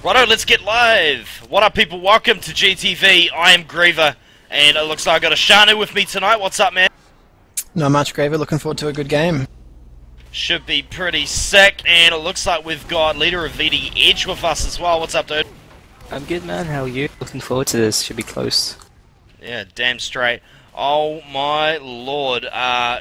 Righto, let's get live! What up, people? Welcome to GTV. I am Griever, and it looks like I got a Shanu with me tonight. What's up, man? Not much, Griever. Looking forward to a good game. Should be pretty sick, and it looks like we've got leader of VD Edge with us as well. What's up, dude? I'm good, man. How are you? Looking forward to this. Should be close. Yeah, damn straight. Oh my lord.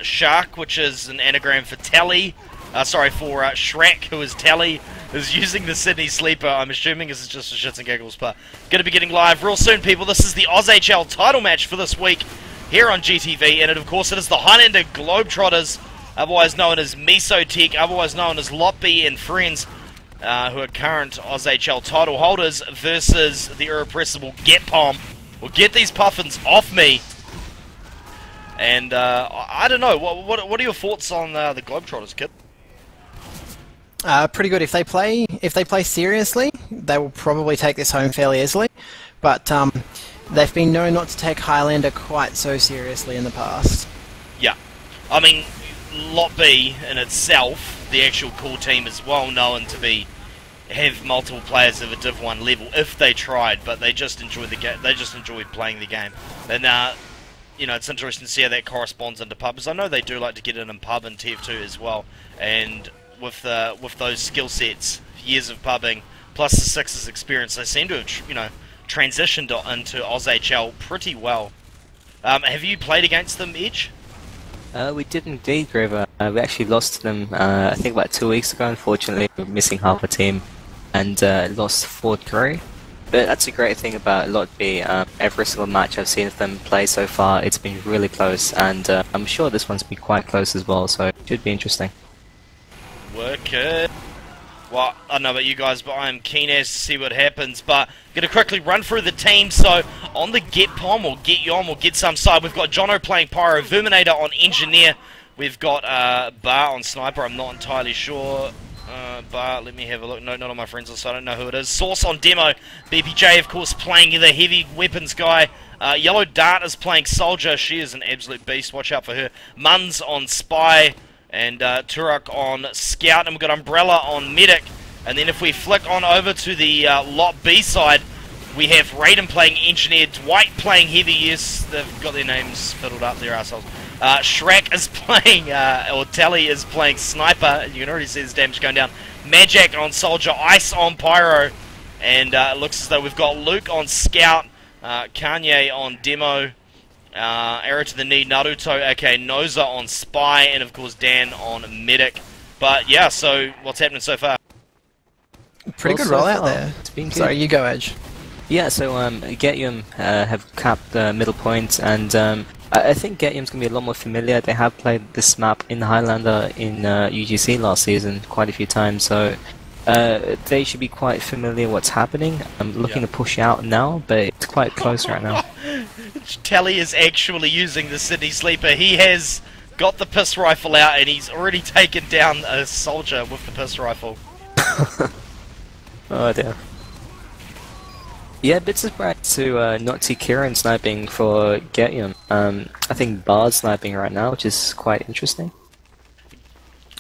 Shark, which is an anagram for Tally, for Shrek, who is Tally, is using the Sydney Sleeper. I'm assuming this is just for shits and giggles, but going to be getting live real soon, people. This is the OZHL title match for this week here on GTV, and of course it is the Highlander Globetrotters, otherwise known as Mesotech, otherwise known as Lotby and friends, who are current OZHL title holders, versus the irrepressible GTPOM. Well, get these puffins off me. And I don't know. What are your thoughts on the Globetrotters, kid? Pretty good. If they play seriously, they will probably take this home fairly easily. But they've been known not to take Highlander quite so seriously in the past. Yeah, I mean, Lot B in itself, the actual core team, is well known to have multiple players of a Div 1 level if they tried, but they just enjoy the game. They just enjoy playing the game. And you know, it's interesting to see how that corresponds into pub, because I know they do like to get in pub and TF2 as well. And with those skill sets, years of pubbing plus the Sixers experience, they seem to have, you know, transitioned into OZHL pretty well. Have you played against them, Edge? We did indeed, Griever. We actually lost to them, I think about 2 weeks ago, unfortunately. We're missing half a team, and lost 4-3. But that's a great thing about Lot B. Every single match I've seen of them play so far, it's been really close, and I'm sure this one's been quite close as well, so it should be interesting. Work it. Well, I don't know about you guys, but I'm keen as to see what happens. But I'm going to quickly run through the team. So, on the GTPOM or GTYOM or Get Some side, we've got Jono playing Pyro, Verminator on Engineer. We've got Bar on Sniper, I'm not entirely sure. Bar, let me have a look. No, not on my friends list, so I don't know who it is. Source on Demo. BPJ, of course, playing the heavy weapons guy. Yellow Dart is playing Soldier. She is an absolute beast. Watch out for her. Munz on Spy. And Turok on Scout, and we've got Umbrella on Medic. And then if we flick on over to the Lot B side, we have Raiden playing Engineer, Dwight playing Heavy. Yes, they've got their names fiddled up, their assholes. Shrek is playing, or Tally is playing Sniper. You can already see this damage going down. Magic on Soldier, Ice on Pyro, and it looks as though we've got Luke on Scout, Kanye on Demo, Arrow to the knee, Naruto, okay, Noza on Spy, and of course Dan on Medic. But yeah, so what's happening so far? Pretty good rollout there. It's been good. Sorry, you go, Edge. Yeah, so GTYOM have capped the middle point, and I think GTYOM's going to be a lot more familiar. They have played this map in Highlander in UGC last season quite a few times, so they should be quite familiar what's happening. I'm looking to push out now, but it's quite close right now. Tally is actually using the Sydney Sleeper. He has got the piss rifle out, and he's already taken down a soldier with the piss rifle. Oh dear. Yeah, a bit surprised to not see Kieran sniping for GTYOM. I think Bard's sniping right now, which is quite interesting.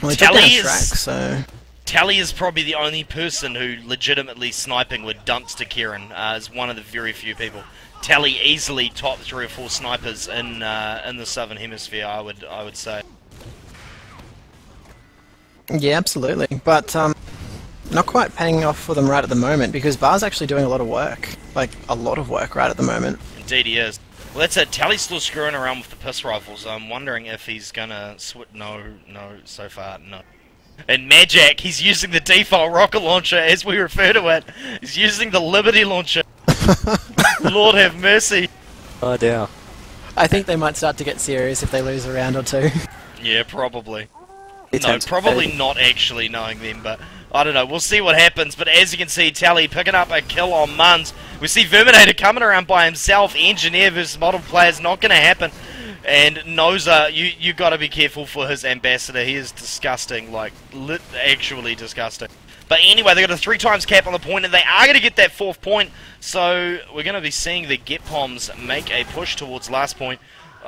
Well, he took down Shrek, so... Tally is probably the only person who legitimately sniping with dumps to Kieran, as one of the very few people. Tally easily top 3 or 4 snipers in the Southern Hemisphere, I would say. Yeah, absolutely. But not quite paying off for them right at the moment, because Bar's actually doing a lot of work. Like, a lot of work right at the moment. Indeed he is. Well, that's it. Tally's still screwing around with the piss rifles. I'm wondering if he's gonna switch. No, so far, no. And Magic, he's using the default rocket launcher, as we refer to it. He's using the Liberty launcher. Lord have mercy. Oh dear. I think they might start to get serious if they lose a round or two. Yeah, probably. No, probably not actually knowing them, but I don't know. We'll see what happens. But as you can see, Tally picking up a kill on Munz. We see Verminator coming around by himself. Engineer versus multiple players, not going to happen. And Noza, you got to be careful for his ambassador. He is disgusting, like actually disgusting. But anyway, they got a 3x cap on the point, and they are going to get that 4th point. So we're going to be seeing the GTPOMs make a push towards last point.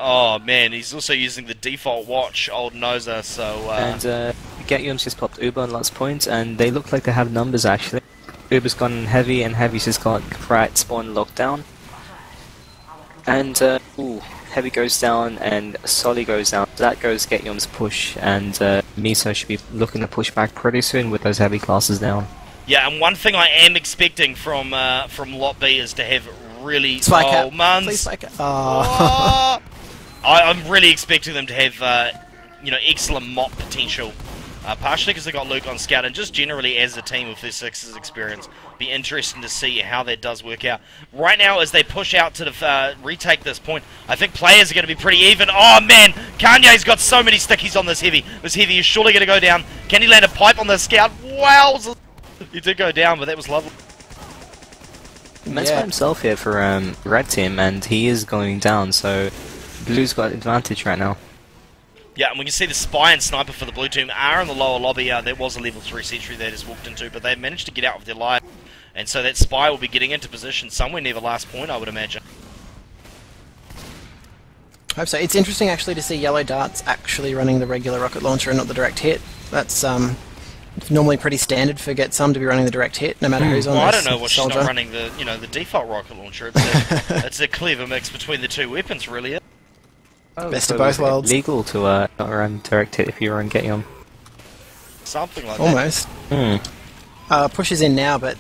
Oh man, he's also using the default watch, old Noza. So and GTYOM's just popped Uber on last point, and they look like they have numbers actually. Uber's gone heavy, and heavy's just got right spawn locked down. And ooh, heavy goes down, and Solly goes down. That goes Get Yom's push, and Miso should be looking to push back pretty soon with those heavy classes down. Yeah, and one thing I am expecting from Lot B is to have really... Spike oh, out. Muns. Please spike out. Oh. I'm really expecting them to have, you know, excellent mop potential. Partially because they got Luke on scout, and just generally as a team with their Sixers experience, be interesting to see how that does work out. Right now, as they push out to retake this point, I think players are going to be pretty even. Oh man, Kanye's got so many stickies on this heavy. This heavy is surely going to go down. Can he land a pipe on the scout? Wow, he did go down, but that was lovely. Man's by himself here for red team, and he is going down, so blue's got advantage right now. Yeah, and we can see the spy and sniper for the blue team are in the lower lobby. There was a level 3 sentry they just walked into, but they managed to get out with their life. And so that spy will be getting into position somewhere near the last point, I would imagine. I hope so. It's interesting actually to see Yellow Darts actually running the regular rocket launcher and not the direct hit. That's normally pretty standard for Get Some to be running the direct hit, no matter who's on Well, I this don't know what soldier. she's not running the, you know, the default rocket launcher. It's a, it's a clever mix between the two weapons, really. Oh, Best so of both is it worlds. legal to not run direct hit if you run Get Yom? Something like Almost. Hmm. Push is in now, but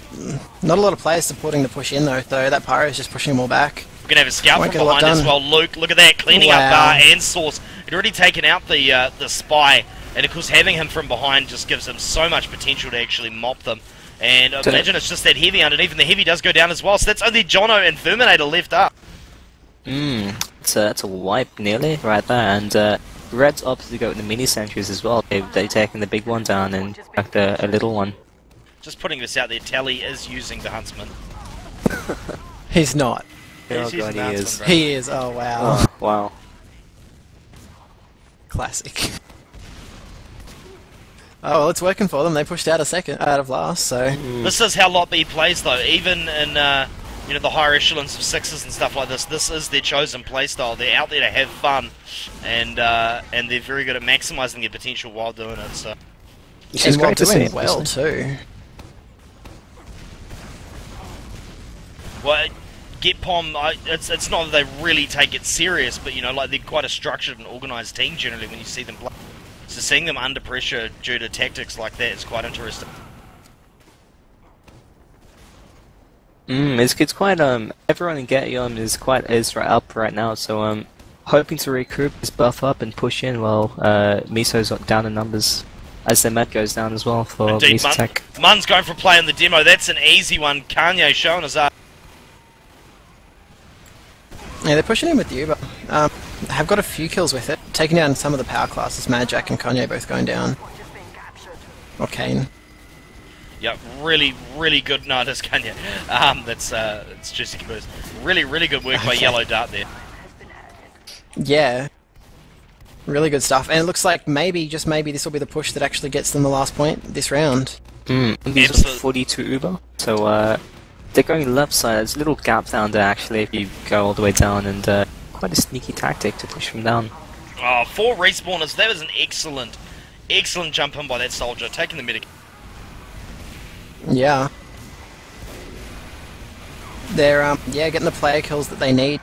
not a lot of players supporting the push in though. That Pyro is just pushing them all back. that. We're going to have a scout Won't from get a lot behind as done. well. Luke, look at that, cleaning Wow. up and Source. He'd already taken out the spy, and of course having him from behind just gives him so much potential to actually mop them. And imagine it's just that heavy underneath, and the heavy does go down as well, so that's only Jono and Verminator left up. That's a wipe nearly right there, and Red's opted to go with the mini sentries as well. They've taken the big one down and back a little one. Just putting this out there, Tally is using the Huntsman. He's not. Oh He's god, using the he is. Huntsman, bro. He is. Oh wow. Oh, wow. Classic. Oh well, it's working for them. They pushed out out of last, so This is how Lot B plays, though. Even in you know, the higher echelons of Sixers and stuff like this, this is their chosen playstyle. They're out there to have fun, and they're very good at maximising their potential while doing it. So Which is and while great to see. doing well too. well, GTPOM, it's not that they really take it serious, but you know, like they're quite a structured and organised team generally when you see them play. So seeing them under pressure due to tactics like that is quite interesting. It's quite everyone in Get Yom is right up right now, so hoping to recoup his buff up and push in while Miso's down in numbers as their mat goes down as well for Indeed, Miso Tech. Mun's going for a play in the demo. That's an easy one. Kanye showing us up. Yeah, they're pushing in with you, but have got a few kills with it. Taking down some of the power classes. Magic and Kanye both going down. Or Kane. Yeah, really, really good. No, that's Kanye. It's Jessica Boost. Really, really good work by Okay. Yellow Dart there. Yeah. Really good stuff. And it looks like maybe, just maybe, this will be the push that actually gets them the last point this round. These Absolute- are 42 Uber, so they're going left side. There's a little gap down there actually if you go all the way down, and quite a sneaky tactic to push them down. Oh, 4 respawners. That was an excellent, excellent jump in by that soldier, taking the medic. Yeah. They're getting the player kills that they need.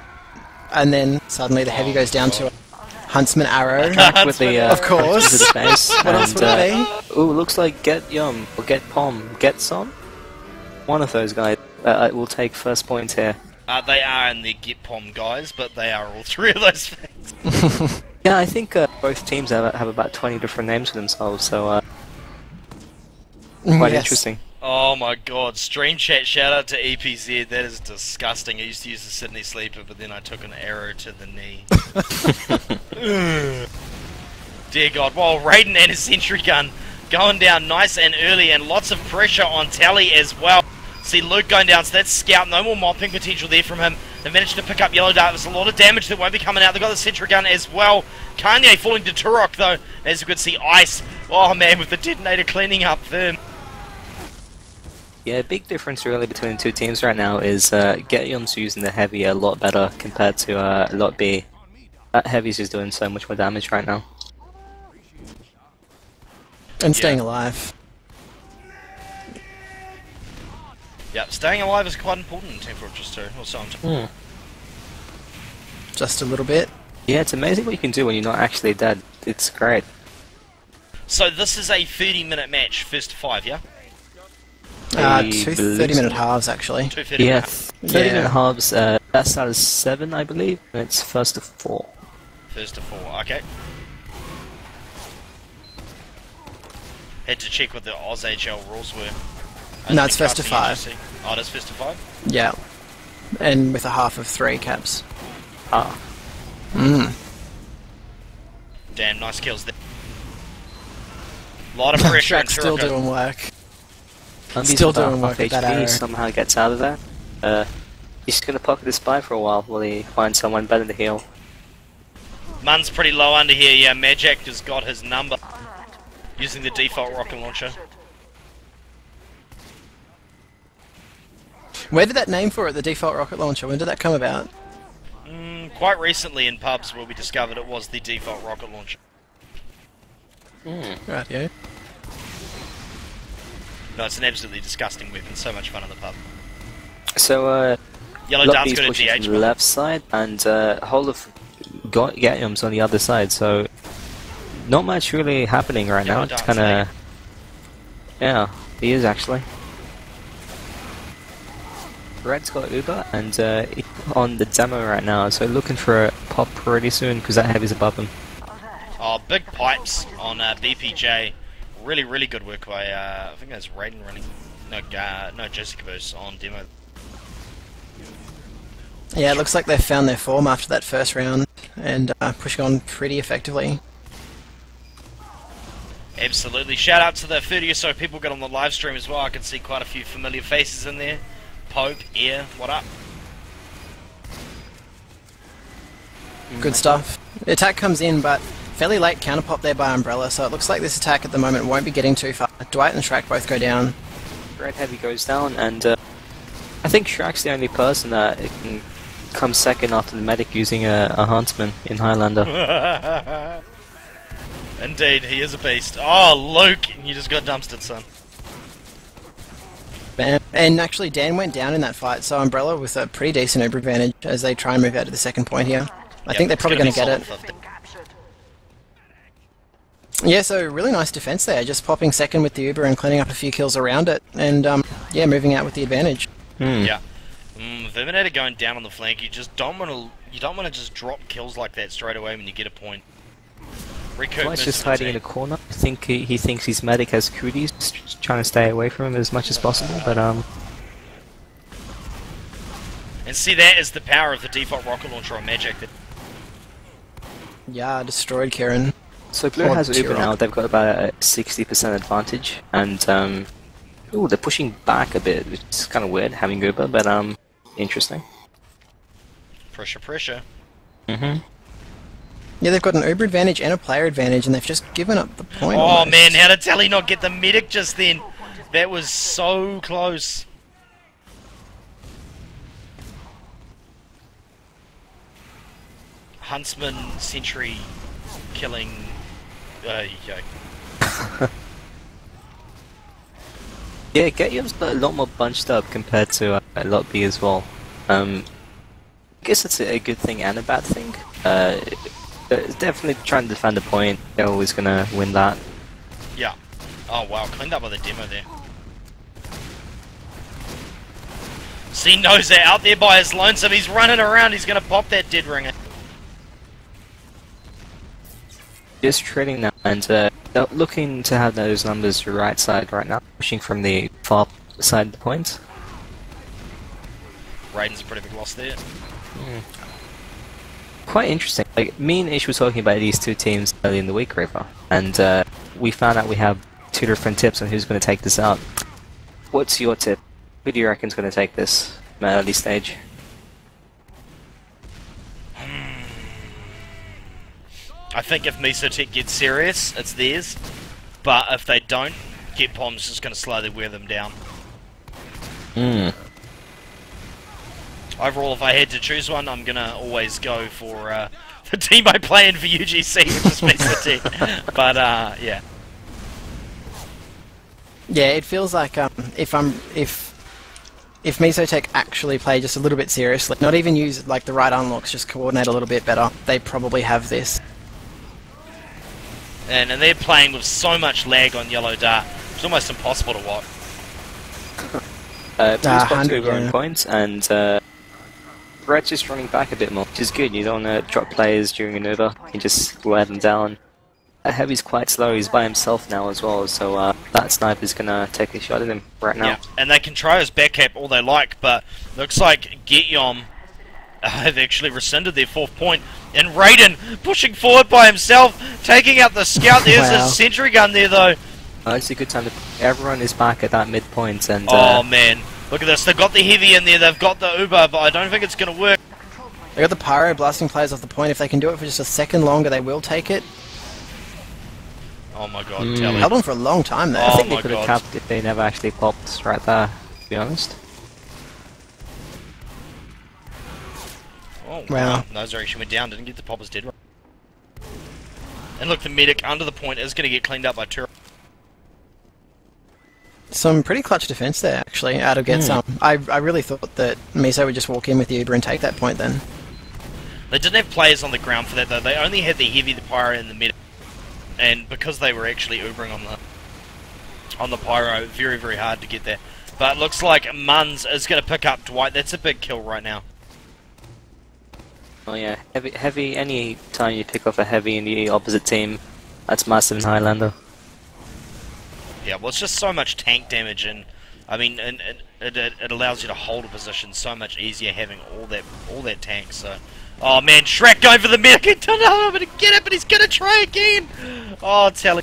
And then suddenly the heavy goes down to a Huntsman arrow. With the Of course. to the face, What else would it be? ooh, looks like Get Yum or Get Pom, Get Some. One of those guys will take first point here. They are in the GTPOM guys, but they are all 3 of those things. Yeah, I think both teams have about 20 different names for themselves, so quite Yes. interesting. Oh my god, stream chat shout out to EPZ, that is disgusting. I used to use the Sydney Sleeper, but then I took an arrow to the knee. Dear god, well, Raiden and his sentry gun going down nice and early, and lots of pressure on Tally as well. See Luke going down, so that's Scout, no more mopping potential there from him. They managed to pick up Yellow Dart, there's a lot of damage that won't be coming out. They've got the sentry gun as well. Kanye falling to Turok though, as you could see Ice, oh man, with the detonator cleaning up Firm. Yeah, big difference really between the two teams right now is Get Yum's using the heavy a lot better compared to Lot B. That heavy's just doing so much more damage right now. And staying alive. Yeah, staying alive is quite important in Team Fortress 2, or something. Just a little bit. Yeah, it's amazing what you can do when you're not actually dead. It's great. So this is a 30-minute match, first to 5, yeah? Two 30-minute halves, actually. 2 30 Yeah, minutes. 30-minute halves. That started 7, I believe, and it's first to 4. First to 4, okay. Had to check what the OZHL rules were. No, it's first to Casting 5. UGC. Oh, it is first to 5? Yeah. And with a half of 3 caps. Ah. Damn, nice kills there. Lot of pressure in Shaq's still Turoko. doing work. Unbe's Still about doing work half with that HP, arrow. somehow gets out of that. He's gonna pocket the spy for a while he finds someone better to heal. Mun's pretty low under here, yeah, Magic has got his number. Using the default rocket launcher. Where did that name for it, the default rocket launcher, when did that come about? Quite recently in pubs where we discovered it was the default rocket launcher. Right, yeah. No, it's an absolutely disgusting weapon, so much fun in the pub. So, Yellow Dart's Lobby's got a pushing DH. from the left side, and whole of Gatlium's on the other side, so not much really happening right now. Yellow It's Dart's kinda... Yeah, he is actually. Red's got Uber, and he's on the demo right now, so looking for a pop pretty soon, because that heavy's above him. Oh, big pipes on BPJ. Really, really good work by, I think that's Raiden running. No, Jessica Verse on demo. Yeah, it looks like they've found their form after that first round, and pushing on pretty effectively. Absolutely. Shout out to the 30 or so people got on the live stream as well. I can see quite a few familiar faces in there. Pope, Air, what up? Good stuff. The attack comes in, but fairly late counterpop there by Umbrella, so it looks like this attack at the moment won't be getting too far. Dwight and Shrek both go down. Red heavy goes down, and I think Shrek's the only person that can come second after the medic using a huntsman in Highlander. Indeed, he is a beast. Oh, Luke, you just got dumpstered, son. Bam. And actually, Dan went down in that fight, so Umbrella with a pretty decent Uber advantage as they try and move out to the second point here. I think they're probably going to get it. Yeah, so really nice defense there, just popping second with the Uber and cleaning up a few kills around it, and yeah, moving out with the advantage. Yeah. Verminator going down on the flank, you don't want to just drop kills like that straight away when you get a point. Dwight's just hiding in a corner. I think he thinks his medic has cooties, just trying to stay away from him as much as possible, but And see, that is the power of the default rocket launcher on Magic. Yeah, destroyed Kieran. So Blue has Uber now, they've got about a 60% advantage, and ooh, they're pushing back a bit, which is kind of weird, having Uber, but interesting. Pressure, pressure. Yeah, they've got an Uber advantage and a player advantage, and they've just given up the point. Oh almost. man, how did Tally not get the medic just then? That was so close. Huntsman, Sentry, killing... yeah. Yeah, Gatlium's a lot more bunched up compared to Lot B as well. I guess it's a good thing and a bad thing. Definitely trying to defend the point, they're always gonna win that. Yeah. Oh wow, cleaned up with a demo there. See, knows that out there by his lonesome, he's running around, he's gonna pop that dead ringer. Just trading now, and they're looking to have those numbers right side right now, pushing from the far side of the point. Raiden's a pretty big loss there. Quite interesting. Like, me and Ish were talking about these two teams early in the week, River, and we found out we have two different tips on who's going to take this out. What's your tip? Who do you reckon's going to take this from an early stage? I think if Mesotech gets serious, it's theirs. But if they don't, GTPOM's just going to slowly wear them down. Overall, if I had to choose one, I'm going to always go for the team I play in for UGC, which is Mesotech. But, yeah. Yeah, it feels like if if Mesotech actually play just a little bit seriously, not even use like the right unlocks, just coordinate a little bit better, they probably have this. And they're playing with so much lag on Yellow Dart, it's almost impossible to watch. Blue's got 2 100, growing yeah. points, and Red's just running back a bit more, which is good. You don't want to drop players during an Uber, you can just wear them down. Heavy's quite slow, he's by himself now as well, so that sniper's gonna take a shot at him right now. Yeah, and they can try his backcap all they like, but looks like GTPOM have actually rescinded their 4th point, and Raiden pushing forward by himself, taking out the scout. There's Wow. a sentry gun there though. It's a good time to... Everyone is back at that midpoint, and Oh man, look at this, they've got the heavy in there, they've got the Uber, but I don't think it's going to work. They got the pyro blasting players off the point. If they can do it for just a second longer, they will take it. Oh my god, Telly. Held on for a long time there. Oh I think my they could have God. capped if they never actually popped right there, to be honest. Oh, Wow. Those actually went down, didn't get the poppers dead right. And look, the medic under the point is going to get cleaned up by Turo. Some pretty clutch defense there, actually, out of get some. I really thought that Miso would just walk in with the Uber and take that point then. They didn't have players on the ground for that though, they only had the heavy, the pyro, and the medic. And because they were actually Ubering on the pyro, very, very hard to get there. But it looks like Munns is going to pick up Dwight, that's a big kill right now. Oh yeah, heavy, any time you pick off a heavy in the opposite team, that's massive in Highlander. Yeah, well, it's just so much tank damage, and I mean, it allows you to hold a position so much easier having all that tank. So, oh man, Shrek going for the medic. He don't know how to get it, but he's gonna try again. Oh, Telly.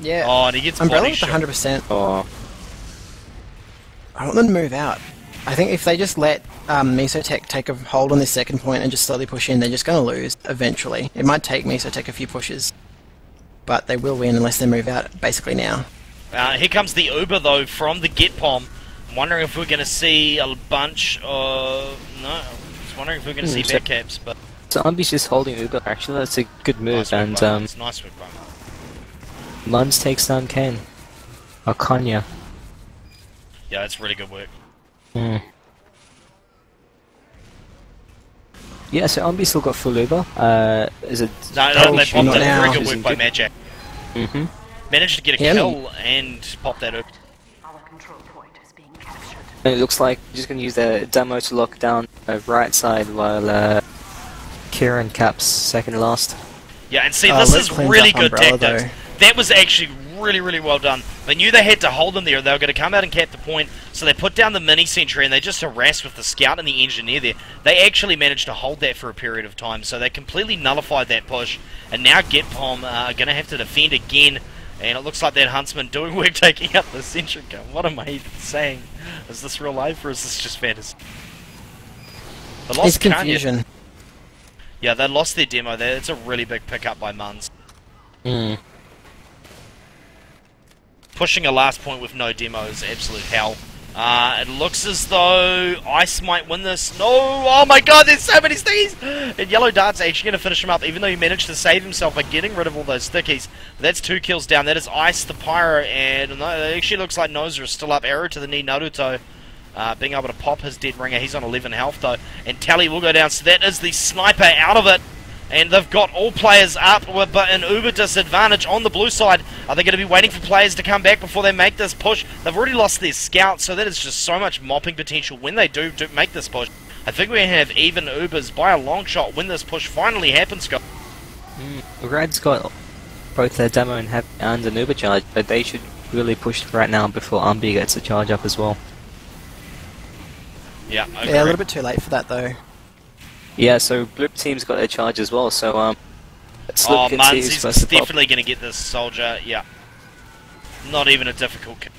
Yeah. Oh, and he gets Umbrella body with shot. 100%. Oh, I want them to move out. I think if they just let Mesotech take a hold on this second point and just slowly push in, they're just going to lose eventually. It might take Mesotech a few pushes, but they will win unless they move out basically now. Here comes the Uber though from the GTPOM. I'm wondering if we're going to see a bunch of... No, I was wondering if we're going to see backcaps, but... so Umbi's just holding Uber, actually, that's a good move, Nice work and by him. It's nice work by him. Munns takes down Kane. Or Konya. Yeah, it's really good work. Yeah, so Umbi still got full Uber. Is it... No, they popped not it. now. Very good Isn't work by good. Magic. Mm-hmm. Managed to get a Yeah, kill and pop that Uber. Our control point is being captured. And it looks like you're just going to use the demo to lock down right side while Kieran caps second last. Yeah, and see, Oh, this Luke is cleans really up good Umbrella, tactics. That was actually really, really well done. They knew they had to hold them there. They were going to come out and cap the point, so they put down the mini sentry and they just harassed with the scout and the engineer there. They actually managed to hold that for a period of time, so they completely nullified that push. And now GTPOM are going to have to defend again. And it looks like that Huntsman doing work taking out the sentry gun. What am I even saying? Is this real life or is this just fantasy? They lost It's Kanye. confusion. Yeah, they lost their demo there. It's a really big pickup by Munns. Pushing a last point with no demo is absolute hell. It looks as though Ice might win this. No! Oh my god, there's so many things! And Yellow Dart's actually going to finish him up, even though he managed to save himself by getting rid of all those thickies. That's 2 kills down. That is Ice, the Pyro, and no, it actually looks like Nozer is still up. Arrow to the knee, Naruto. Being able to pop his dead ringer. He's on 11 health though. And Tally will go down. So that is the sniper out of it. And they've got all players up, but an Uber disadvantage on the blue side. Are they going to be waiting for players to come back before they make this push? They've already lost their scout, so that is just so much mopping potential when they do make this push. I think we have even Ubers by a long shot when this push finally happens, Scott. Red's got both their demo and an Uber charge, but they should really push right now before Umbi gets a charge up as well. Yeah, I Yeah, a little bit too late for that though. Yeah, so blue team's got their charge as well, so let's Oh, look and see Munns, who's he's supposed to pop. definitely going to get this soldier, yeah. Not even a difficult kill.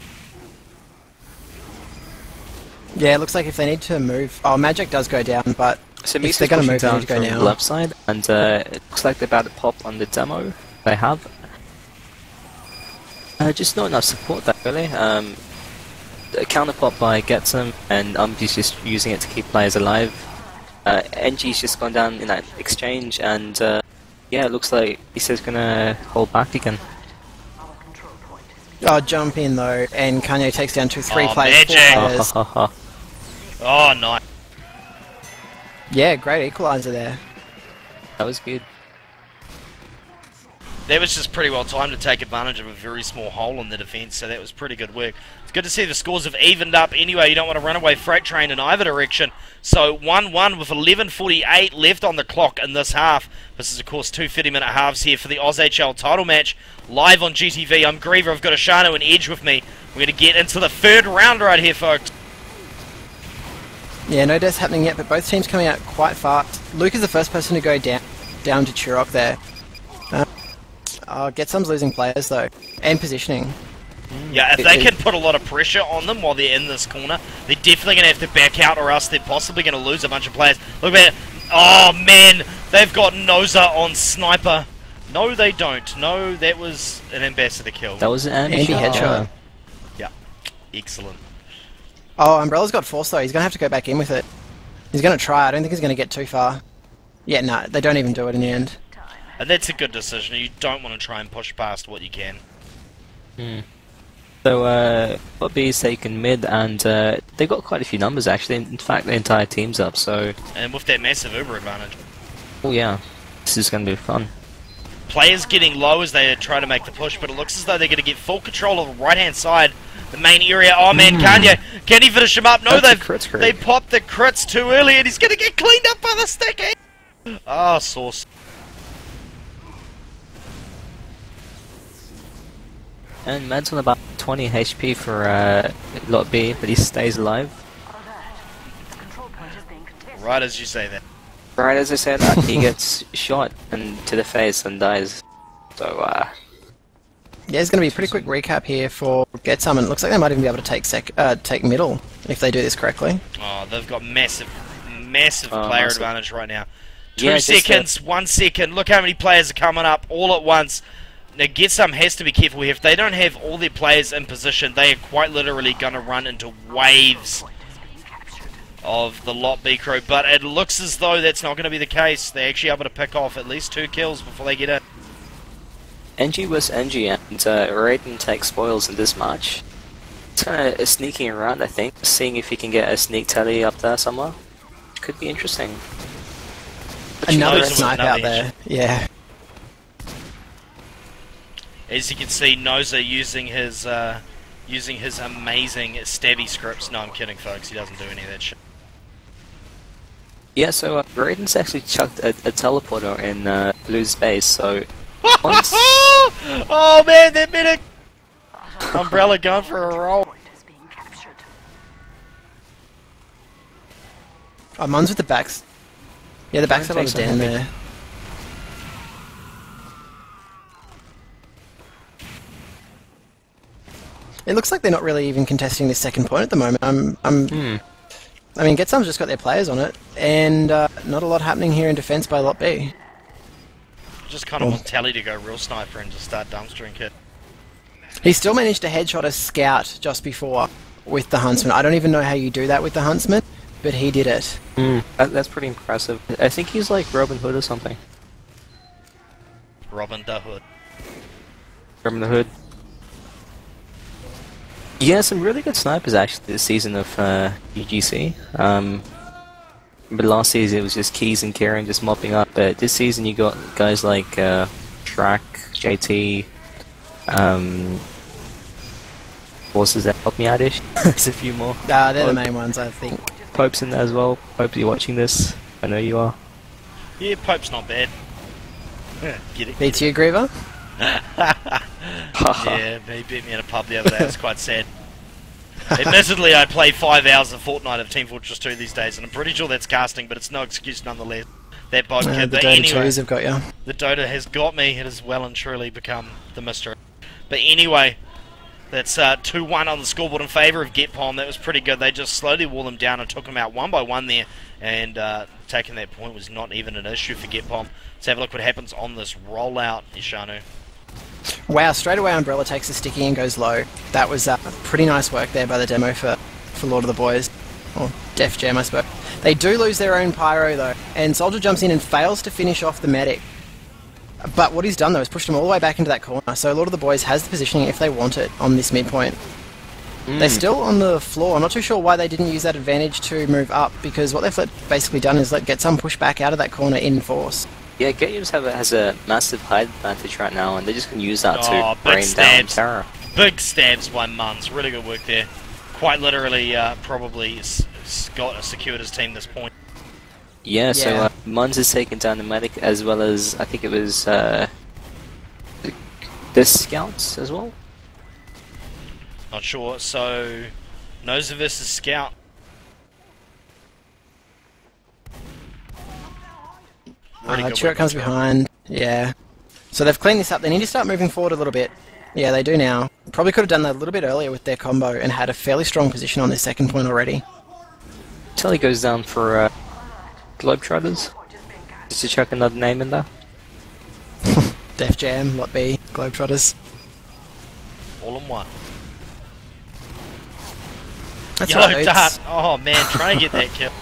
Yeah, it looks like if they need to move... Oh, Magic does go down, but So if Misa's they're going to pushing move, they down need to go from now. the left side, and it looks like they're about to pop on the demo they have. Just not enough support there, really. The counter pop by gets him, and Umbi's just using it to keep players alive. NG's just gone down in that exchange, and yeah, it looks like Misa's gonna hold back again. Our control point is Oh, jump in though, and Kanye takes down 3 players, 4 magic. players. Oh, nice. Yeah, great equalizer there. That was good. That was just pretty well timed to take advantage of a very small hole in the defence, so that was pretty good work. It's good to see the scores have evened up anyway. You don't want to run away freight train in either direction. So 1-1 with 11:48 left on the clock in this half. This is, of course, 2 30-minute halves here for the OZHL title match. Live on GTV. I'm Griever. I've got Ashano and Edge with me. We're going to get into the third round right here, folks. Yeah, no deaths happening yet, but both teams coming out quite fast. Luke is the first person to go down to Turok there. Get some's losing players though, and positioning. Yeah, if they can put a lot of pressure on them while they're in this corner, they're definitely going to have to back out, or else they're possibly going to lose a bunch of players. Look at that. Oh man, they've got Noza on Sniper. No, they don't. No, that was an ambassador kill. That was an Andy headshot. Yeah, excellent. Oh, Umbrella's got force though. He's going to have to go back in with it. He's going to try. I don't think he's going to get too far. Yeah, no, they don't even do it in the end. And that's a good decision. You don't want to try and push past what you can. So, Bobby's taken mid, and they got quite a few numbers actually. In fact, the entire team's up, so... And with that massive Uber advantage. Oh yeah, this is going to be fun. Players getting low as they try to make the push, but it looks as though they're going to get full control of the right-hand side, the main area. Oh man, Kanye, can he finish him up? No, they popped the crits too early, and he's going to get cleaned up by the sticky. Ah, sauce. And Mad's on about 20 HP for Lot B, but he stays alive. Right as you say that. Right as I said, he gets shot and to the face and dies. So, Yeah, it's going to be a pretty quick recap here for Get Some, and it looks like they might even be able to take middle if they do this correctly. Oh, they've got massive player advantage right now. 2 Yeah, seconds, 1 second. Look how many players are coming up all at once. Now, Get Some has to be careful here. If they don't have all their players in position, they are quite literally going to run into waves of the Lot B crew. But it looks as though that's not going to be the case. They're actually able to pick off at least 2 kills before they get in. NG was NG, and Raiden takes spoils in this match. He's kind of sneaking around, I think, seeing if he can get a sneak tally up there somewhere. Could be interesting. Another snipe out there, yeah. As you can see, Noza using his amazing stabby scripts. No, I'm kidding, folks. He doesn't do any of that shit. Yeah, so Raiden's actually chucked a teleporter in blue space, so... once... Oh man, that medic! Umbrella going for a roll. Oh, Mun's with the backs. Yeah, the backs are on down there. It looks like they're not really even contesting this second point at the moment. I mean, Get Some's just got their players on it, and not a lot happening here in defense by Lot B. Just kind of want Tally to go real sniper and just start dumpstering kit. He still managed to headshot a scout just before with the Huntsman. I don't even know how you do that with the Huntsman, but he did it. That's pretty impressive. I think he's like Robin Hood or something. Robin the Hood. Robin the Hood. Yeah, some really good snipers actually this season of UGC. But last season it was just Keys and Kieran just mopping up. But this season you got guys like Shrek, JT, forces that help me out-ish. There's a few more. They're the main ones, I think. Pope's in there as well. Pope, you're watching this. I know you are. Yeah, Pope's not bad. Get it? Beats you, Griever? Yeah, he beat me in a pub the other day. It was quite sad. Admittedly, I play 5 hours a fortnight of Team Fortress 2 these days, and I'm pretty sure that's casting, but it's no excuse nonetheless. That boat kid. The Dota 2s have got you. The Dota has got me. It has well and truly become the mystery. But anyway, that's 2-1 on the scoreboard in favour of GTPOM. That was pretty good. They just slowly wore them down and took them out one by one there, and taking that point was not even an issue for GTPOM. Let's have a look what happens on this rollout, Ishanu. Wow, straight away Umbrella takes a sticky and goes low. That was pretty nice work there by the demo for Lord of the Boys. Or Def Jam, I suppose. They do lose their own pyro though, and Soldier jumps in and fails to finish off the medic. But what he's done though is pushed him all the way back into that corner, so a lot of the boys has the positioning if they want it on this midpoint. They're still on the floor. I'm not too sure why they didn't use that advantage to move up, because what they've basically done is get some push back out of that corner in force. Yeah, Games has a massive height advantage right now, and they're just going to use that to big rain down stabs. terror. Big stabs by Muns. Really good work there. Quite literally, probably secured his team this point. Yeah, so Muns has taken down the medic as well as, I think it was the scouts as well? Not sure. So, Noza versus Scout. Really good Chirrut work. comes behind. Yeah. So they've cleaned this up. They need to start moving forward a little bit. Yeah, they do now. Probably could have done that a little bit earlier with their combo and had a fairly strong position on their second point already. Telly goes down for Globetrotters. Just to chuck another name in there. Def Jam, Lot B, Globetrotters. All in one. That's Yellow right, dart. Oh man, trying to get that kill.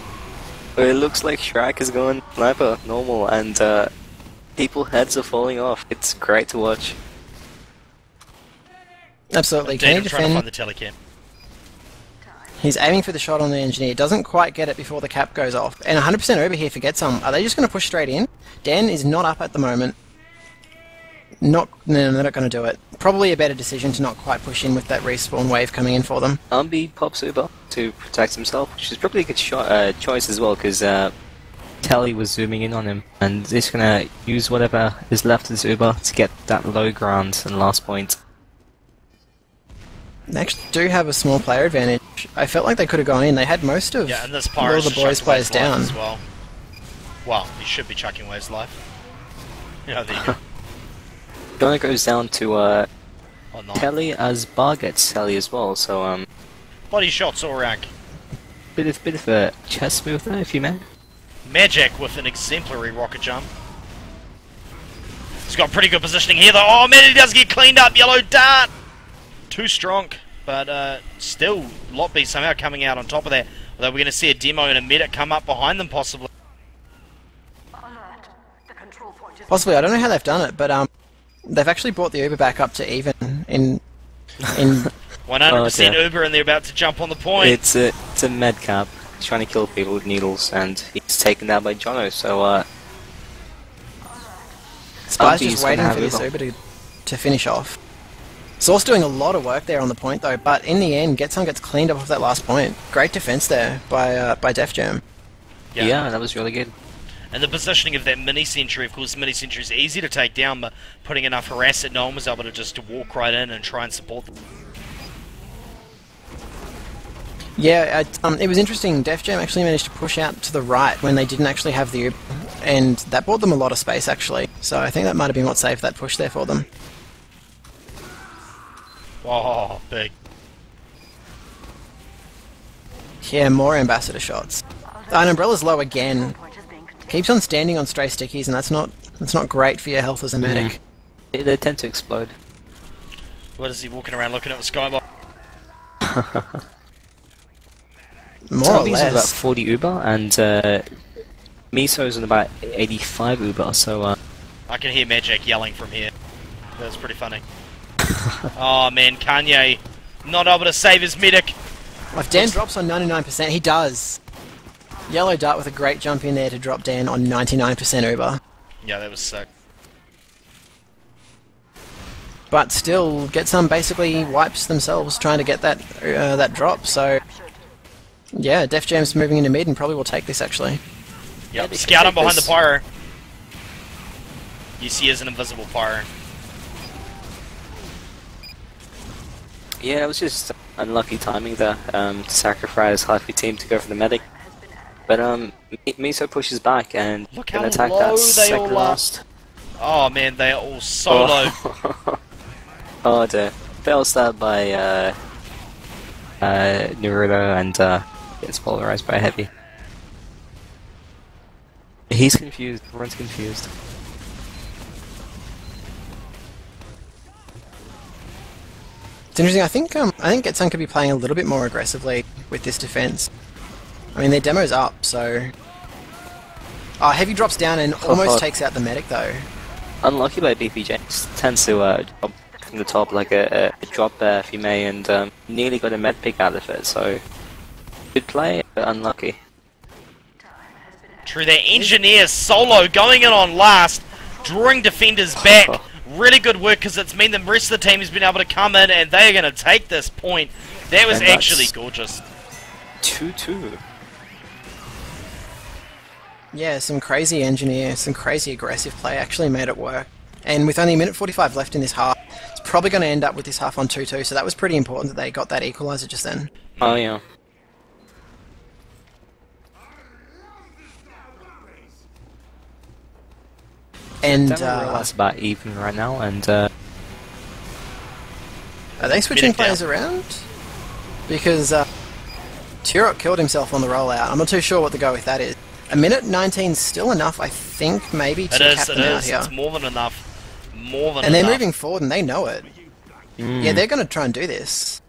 But it looks like Shrek is going sniper normal, and people's heads are falling off. It's great to watch. Absolutely. Can Indeed, he I'm trying to find defend? the telecam. He's aiming for the shot on the engineer. Doesn't quite get it before the cap goes off. And 100% over here forgets some. Are they just going to push straight in? Dan is not up at the moment. No, they're not going to do it. Probably a better decision to not quite push in with that respawn wave coming in for them. Umbi pops Uber to protect himself, which is probably a good choice as well, because Telly was zooming in on him, and he's going to use whatever is left of his Uber to get that low ground and last point. They actually do have a small player advantage. I felt like they could have gone in. They had most of Yeah, and this all Pyro of the boys players down. as well. Well, he should be chucking away his life. Yeah, there you go. Donna goes down to Oh, no. Telly as Bar gets Telly as well, so Body shots all rank. bit of a chess move there, if you may. Magic with an exemplary rocket jump. He's got pretty good positioning here though. Oh man, he does get cleaned up. Yellow dart. Too strong, but still Lot B somehow coming out on top of that. Although we're going to see a demo and a medic come up behind them possibly. Alert. The control point is Possibly. I don't know how they've done it, but they've actually brought the Uber back up to even in 100% Uber, and they're about to jump on the point. It's a med cap. He's trying to kill people with needles, and he's taken down by Jono, so Spy's Umbi's just waiting gonna for have this Uber. Uber to finish off. Source doing a lot of work there on the point though, but in the end, Getsun gets cleaned up off that last point. Great defense there by Def Jam. yeah, that was really good. And the positioning of that mini sentry, of course, mini sentry is easy to take down, but putting enough harass that no one was able to just walk right in and try and support them. Yeah, it was interesting. Def Jam actually managed to push out to the right when they didn't actually have the Uber, and that bought them a lot of space actually. So I think that might have been what saved that push there for them. Oh, big. Yeah, more ambassador shots. And Umbrella's low again. point is being contained. Keeps on standing on stray stickies, and that's not great for your health as a medic. They tend to explode. What is he walking around looking at the skybox? More or Tommy's on about less. 40 Uber, and Miso's on about 85 Uber, so I can hear Magic yelling from here. That's pretty funny. Oh man, Kanye not able to save his medic. If Dan drops on 99%, he does. Yellow Dart with a great jump in there to drop Dan on 99% Uber. Yeah, that was sick. But still, Getsun basically wipes themselves trying to get that drop. So yeah, Def Jam's moving into mid and probably will take this actually. Yep, they scout him can take behind the this. pyro. You see, as an invisible pyro. yeah, it was just unlucky timing there to sacrifice half your team to go for the medic. But Miso pushes back and Look can how attack low that they second all are. last. Oh man, they are all so low. Oh dear. Fail stab by Naruto and gets polarized by Heavy. He's confused, everyone's confused. It's interesting. I think Getsun could be playing a little bit more aggressively with this defense. I mean, their demo's up, so. Oh, Heavy drops down and almost takes out the medic though. Unlucky by BPJ. Tends to drop from the top like a drop bear, if you may, and nearly got a med pick out of it, so good play, but unlucky. True, that engineer solo going in on last, drawing defenders back. Really good work because it's meant the rest of the team has been able to come in and they are going to take this point. That was actually gorgeous. 2-2. Yeah, some crazy engineer, some crazy aggressive play actually made it work. And with only a minute 45 left in this half, it's probably going to end up with this half on 2-2, so that was pretty important that they got that equaliser just then. Oh yeah. And that's about even right now, and are they switching players around? Because Turok killed himself on the rollout. I'm not too sure what to go with that is. A minute 19 is still enough, I think, maybe to cap them out here. It's more than enough. More than and enough. they're moving forward and they know it. Yeah, they're going to try and do this.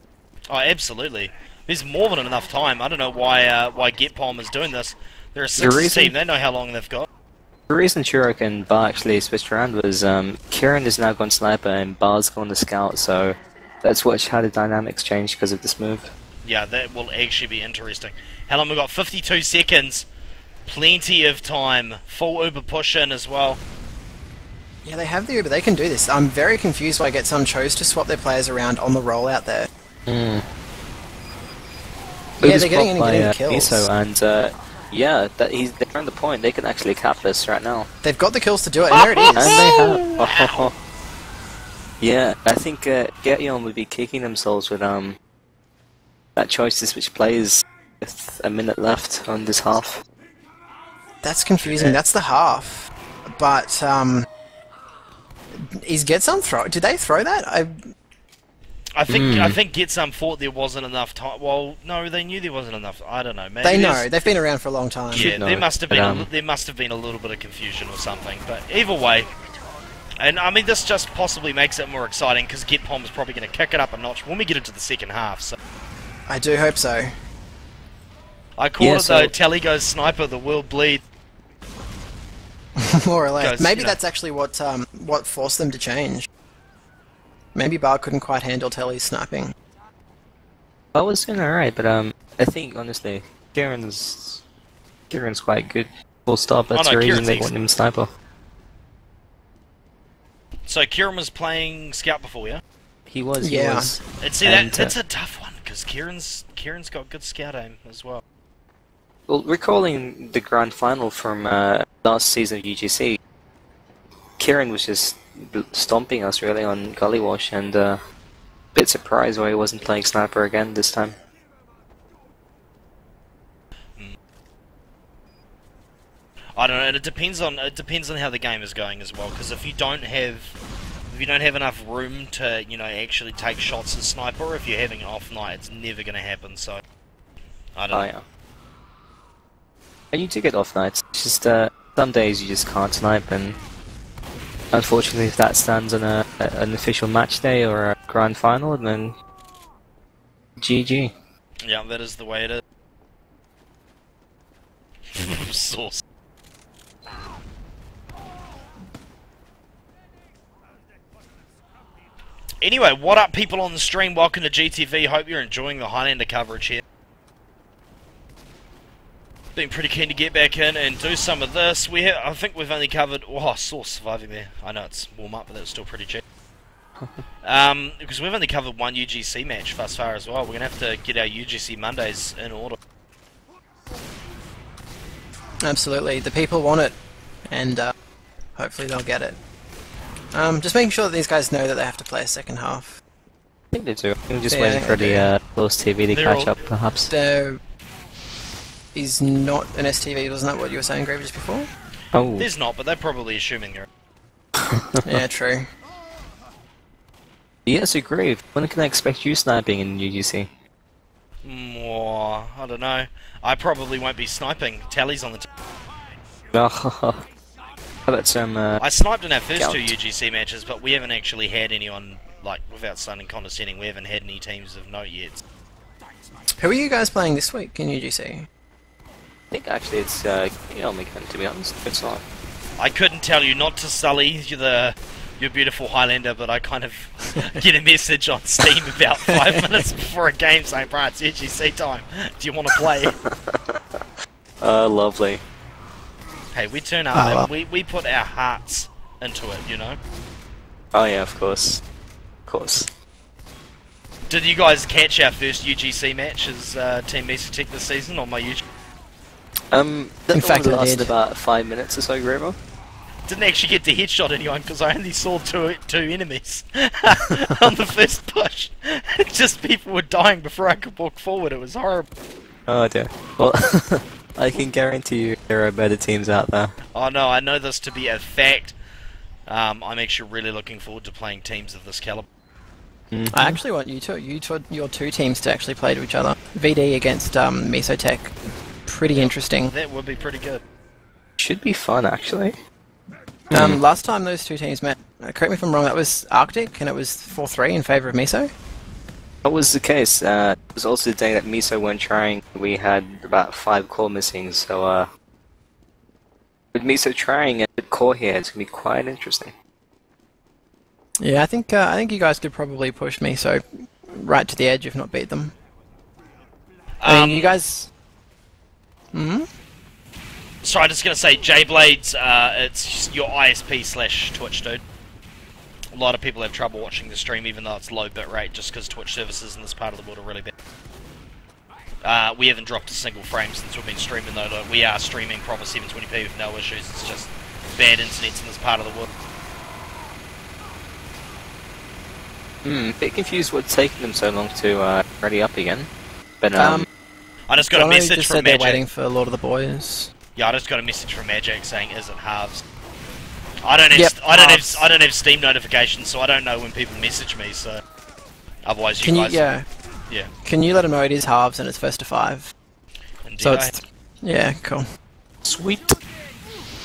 Oh, absolutely. There's more than enough time. I don't know why GTPOM is doing this. They're a 6 team. They know how long they've got. The reason Turok and Bar actually switched around was Kieran is now gone sniper and Bar's gone to scout, so let's watch how the dynamics change because of this move. Yeah, that will actually be interesting. How long? We've got 52 seconds. Plenty of time. Full Uber push in as well. Yeah, they have the Uber. They can do this. I'm very confused why Get-Some chose to swap their players around on the rollout there. Yeah, they're getting any kills. Miso and yeah, they're on the point. They can actually cap this right now. They've got the kills to do it, and there it is. And they have. Yeah, I think Getyon would be kicking themselves with that choice to switch players with a minute left on this half. That's confusing. That's the half. But is Get-Some throw? Did they throw that? I think Get-Some thought there wasn't enough time. Well, no, they knew there wasn't enough. I don't know. Maybe they know. They've been around for a long time. Yeah, there must have been there must have been a little bit of confusion or something. But either way, and I mean this just possibly makes it more exciting because GTPOM is probably going to kick it up a notch when we get into the second half. So I do hope so. I call it though. Tally goes sniper. The world bleed. More or less. Maybe that's actually what forced them to change. Maybe Bar couldn't quite handle Telly's sniping. I was doing alright, but I think honestly, Kieran's quite good. Full stop. That's the reason they want him sniper. So Kieran was playing scout before, yeah? He was. Yeah. He was. That's a tough one because Kieran's got good scout aim as well. Well, recalling the grand final from last season of UGC, Kieran was just stomping us really on Gully Wash, and a bit surprised why he wasn't playing sniper again this time. I don't know, and it depends on how the game is going as well. Because if you don't have enough room to actually take shots as sniper, if you're having an off night, it's never going to happen. So I don't know. Yeah. And you do get off nights. It's just some days you just can't snipe, and unfortunately, if that stands on an official match day or a grand final, then GG. Yeah, that is the way it is. Sauce. Anyway, what up, people on the stream? Welcome to GTV. Hope you're enjoying the Highlander coverage here. Been pretty keen to get back in and do some of this. I think we've only covered... Oh, Sauce surviving there. I know it's warm up, but that's still pretty cheap. Because we've only covered one UGC match thus far as well. We're going to have to get our UGC Mondays in order. Absolutely. The people want it, and hopefully they'll get it. Just making sure that these guys know that they have to play a second half. I think they do. I'm just waiting for the Close TV to catch up, perhaps. There is not an STV, wasn't that what you were saying, Grave, just before? Oh. There's not, but they're probably assuming there. Yeah, true. Yes, Grave. When can I expect you sniping in UGC? I don't know. I probably won't be sniping. Tally's on the team. How about some... I sniped in our first two UGC matches, but we haven't actually had anyone, like, without sounding condescending, we haven't had any teams of note yet. Who are you guys playing this week in UGC? I think actually it's Guillaume again, to be honest. It's not. I couldn't tell you not to sully your beautiful Highlander, but I kind of get a message on Steam about 5 minutes before a game saying, "Bro, it's UGC time. Do you want to play?" Lovely. Hey, we turn up and we put our hearts into it, you know? Oh yeah, of course. Of course. Did you guys catch our first UGC match as Team Mesotech this season on my YouTube? That In fact, I lasted did. about 5 minutes or so, Grover. Didn't actually get to headshot anyone because I only saw two enemies on the first push. Just people were dying before I could walk forward. It was horrible. Oh dear. Well, I can guarantee you there are better teams out there. Oh no, I know this to be a fact. I'm actually really looking forward to playing teams of this caliber. I actually want your two teams to actually play to each other. VD against Mesotech. Pretty interesting. That would be pretty good. Should be fun, actually. Last time those two teams met, correct me if I'm wrong, that was Arctic, and it was 4-3 in favour of Meso. That was the case. It was also the day that Miso weren't trying. We had about 5 core missing, so with Miso trying and core here, it's gonna be quite interesting. Yeah, I think you guys could probably push Meso right to the edge, if not beat them. I mean, you guys. Sorry, I'm just gonna say, J-Blades, it's your ISP/Twitch, dude. A lot of people have trouble watching the stream, even though it's low bitrate, just because Twitch services in this part of the world are really bad. We haven't dropped a single frame since we've been streaming, though. Like, we are streaming proper 720p with no issues. It's just bad internet in this part of the world. Bit confused what's taking them so long to ready up again. But I just got a Jono message just from said they're Magic. waiting for Lord of the Boys. Yeah, I just got a message from Magic saying, "Is it halves?" I don't have Yep, halves. I don't have Steam notifications, so I don't know when people message me. So otherwise, you Can you guys, yeah. Can you let them know it is halves and it's first to 5? Indeed, So it's yeah, cool. sweet.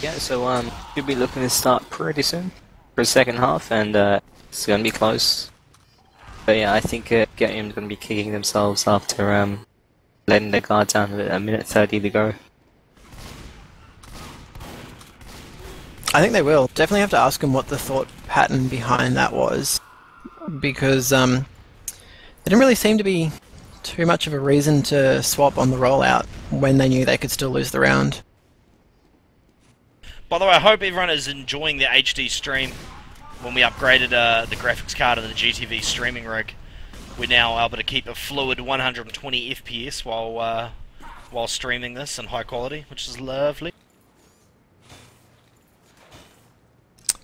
Yeah, so you'll be looking to start pretty soon for the second half, and it's gonna be close. But yeah, I think Getium's gonna be kicking themselves after letting their guard down with a minute 30 to go. I think they will. Definitely have to ask them what the thought pattern behind that was, because there didn't really seem to be too much of a reason to swap on the rollout when they knew they could still lose the round. By the way, I hope everyone is enjoying the HD stream. When we upgraded the graphics card of the GTV streaming rig, we're now able to keep a fluid 120 FPS while streaming this in high quality, which is lovely.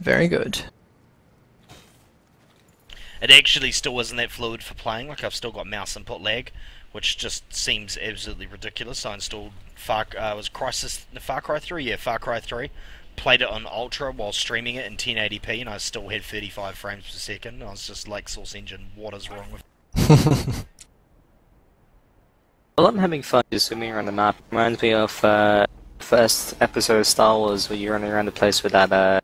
Very good. It actually still isn't that fluid for playing. Like, I've still got mouse input lag, which just seems absolutely ridiculous. I installed Far Cry 3? Yeah, Far Cry 3. Played it on Ultra while streaming it in 1080p, and I still had 35 frames per second. I was just like, Source Engine, what is wrong with... Well, I'm having fun just swimming around the map. Reminds me of first episode of Star Wars where you're running around the place with that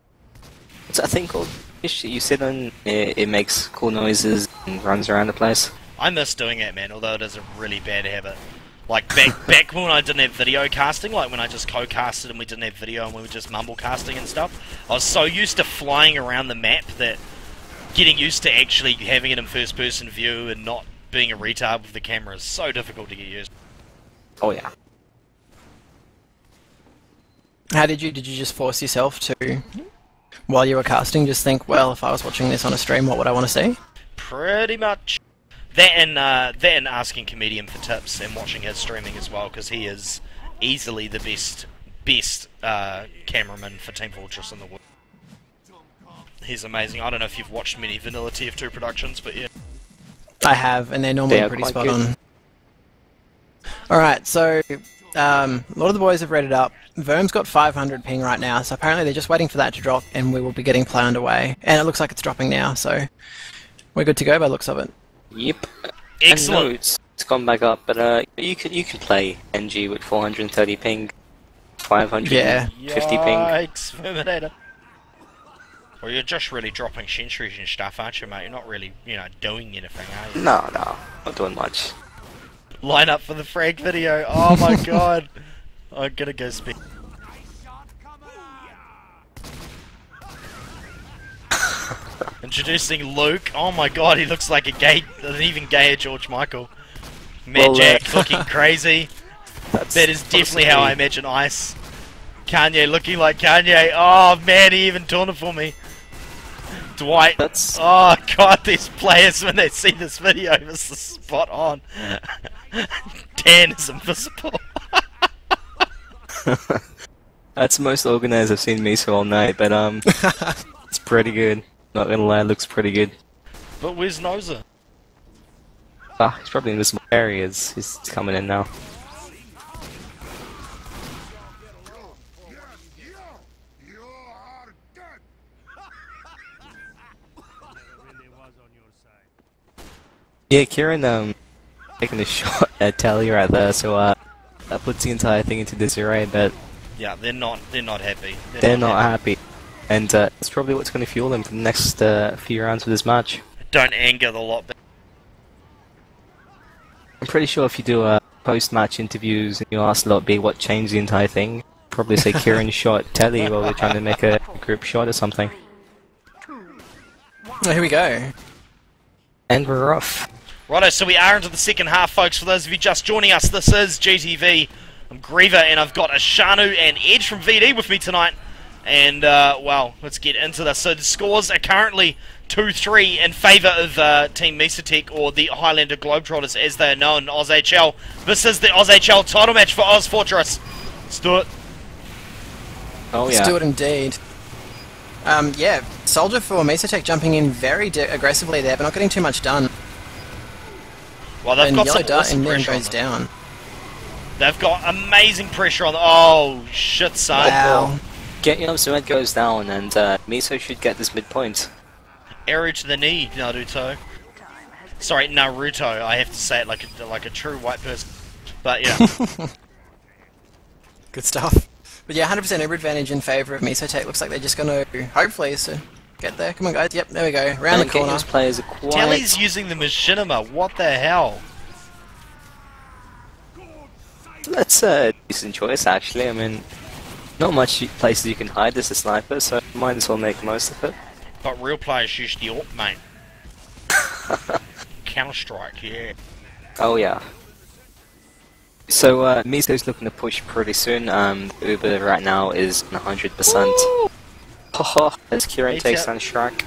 what's that thing called? You sit on it makes cool noises and runs around the place. I miss doing it, man, although it is a really bad habit. Like, back when I didn't have video casting, like when I just co-casted and we didn't have video and we were just mumble casting and stuff, I was so used to flying around the map that getting used to actually having it in first-person view and not being a retard with the camera is so difficult to get used to. Oh yeah. How did you just force yourself to, while you were casting, just think, well, if I was watching this on a stream, what would I want to see? Pretty much. That and asking Comedian for tips and watching his streaming as well, because he is easily the best cameraman for Team Fortress in the world. He's amazing. I don't know if you've watched many vanilla TF2 productions, but yeah. I have, and they're normally pretty spot on. Alright, so a lot of the boys have read it up. Verm's got 500 ping right now, so apparently they're just waiting for that to drop, and we will be getting play underway. And it looks like it's dropping now, so we're good to go by the looks of it. Yep. Excellent. No, it's gone back up, but you can play NG with 430 ping, 550 ping. Yikes, Verminator. Well, you're just really dropping sentries and stuff, aren't you, mate? You're not really, doing anything, are you? No, not doing much. Line up for the frag video. Oh my god. I'm gonna go speak. Introducing Luke. Oh my god, he looks like an even gayer George Michael. Well, Jack looking crazy. That is definitely how I possibly- imagine Ice. Kanye looking like Kanye. Oh man, he even torn it for me. Dwight. That's Oh god, these players when they see this video, this is spot on. Dan is invisible. that's the most organized I've seen Miso all night, but it's pretty good. Not gonna lie, it looks pretty good. But where's Noza? Ah, he's probably in this areas. He's coming in now. Yeah, Kieran taking a shot at Tally right there, so that puts the entire thing into disarray, but Yeah, they're not happy. they're not happy. And it's probably what's going to fuel them for the next few rounds of this match. Don't anger the lot. I'm pretty sure if you do post-match interviews and you ask Lot B what changed the entire thing, probably say Kieran shot Telly while we're trying to make a group shot or something. Oh, here we go. And we're off. Righto, so we are into the second half, folks. For those of you just joining us, this is GTV. I'm Griever, and I've got Ashanu and Edge from VD with me tonight. And, well, let's get into this. So the scores are currently 2-3 in favour of Team Misatech, or the Highlander Globetrotters, as they are known in OZHL. This is the OZHL title match for Oz Fortress. Let's do it. Oh Let's yeah. do it indeed. Yeah, Soldier for Misatech jumping in very aggressively there, but not getting too much done. Well, they've And got Yellow some Dart awesome and then pressure on goes them. down. They've got amazing pressure on the... Oh, shit, son. Wow. Get your Sued goes down, and Miso should get this midpoint. Arrow to the knee, Naruto. Sorry, Naruto. I have to say it like a true white person. But yeah, Good stuff. But yeah, 100% Uber advantage in favour of Misotech. Looks like they're just going to, hopefully, so get there. Come on, guys. Yep, there we go. Around the And corner. Getio's players are quite... Telly's using the machinima. What the hell? That's a decent choice, actually. I mean, not much places you can hide as a sniper, so might as well make the most of it. But real players use the AWP, mate. Counter Strike, yeah. Oh yeah. So Miso's looking to push pretty soon. Uber right now is 100%. Haha, as Kieran Hey, takes Tell- down Shrek.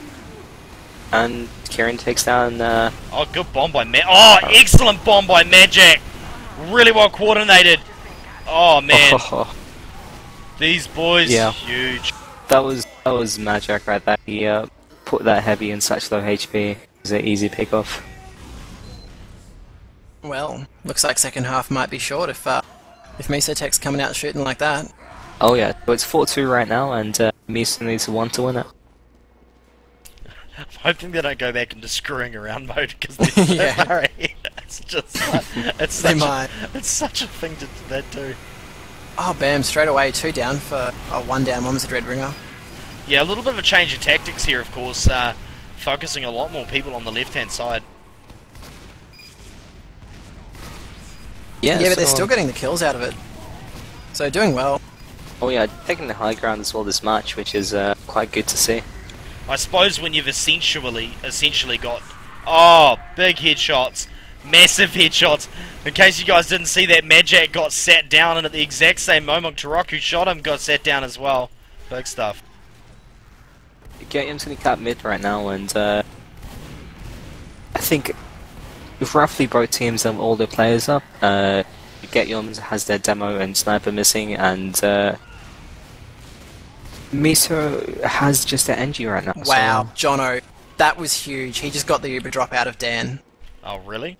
And Kieran takes down Oh, good bomb by Oh, excellent bomb by Magic. Really well coordinated. Oh man, these boys, Yeah. huge. that was magic right there. He put that heavy in such low HP. It was an easy pickoff. Well, looks like second half might be short if Misotech's coming out shooting like that. Oh yeah, so it's 4-2 right now, and Miso needs a 1 to win it. I'm hoping they don't go back into screwing around mode because they're so Yeah. worried. It's just, it's They such might. it's such a thing to that do. Oh, bam, straight away, 2 down for... Oh, 1 down, 1 was a Dread Ringer. Yeah, a little bit of a change of tactics here, of course. Focusing a lot more people on the left-hand side. Yeah, but they're so- still getting the kills out of it. So, doing well. Oh yeah, taking the high ground as well this match, which is quite good to see. I suppose when you've essentially got... Oh, big headshots. Massive headshots. In case you guys didn't see that, Magic got sat down, and at the exact same moment Taraku shot him, got sat down as well. Big stuff. Gettium's gonna cap mid right now, and I think if roughly both teams have all their players up, Gettium has their demo and sniper missing, and Miso has just their NG right now. Wow, Jono. That was huge. He just got the Uber drop out of Dan. Oh, really?